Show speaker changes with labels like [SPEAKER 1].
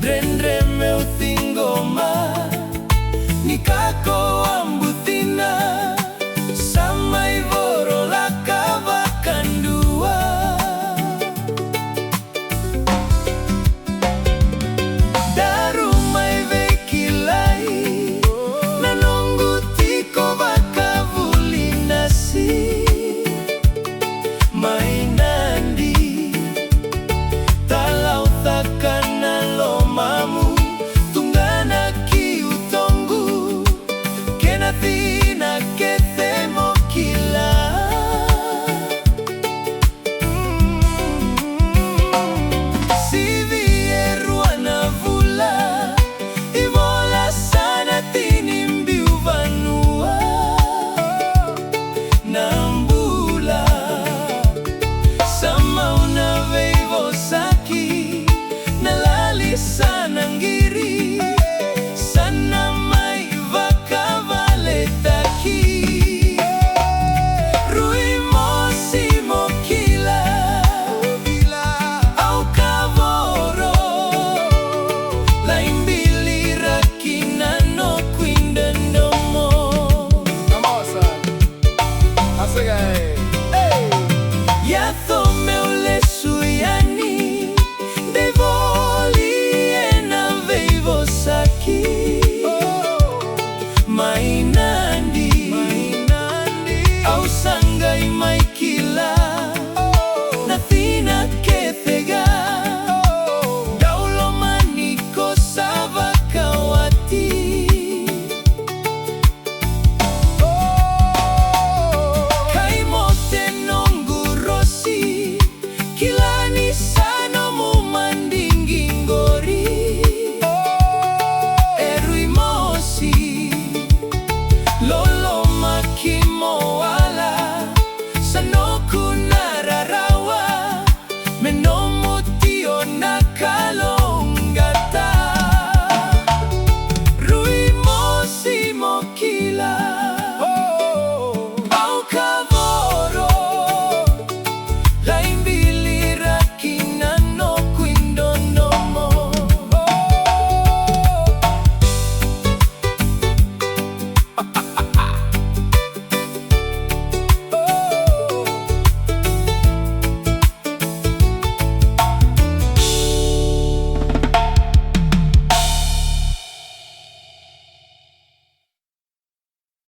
[SPEAKER 1] Drendre meu tingoma Nikako ambutina Samay voro la kavakandua Daru may vekilai Nanongu tiko vakavulinasi Mainandi Talau takana lomamu Tungana kiutongu Kenathina ketemo kila Sivieru anavula Ivola sana tinimbi uvanua Nambula Sama unaveivo saki Nalali sana ngiri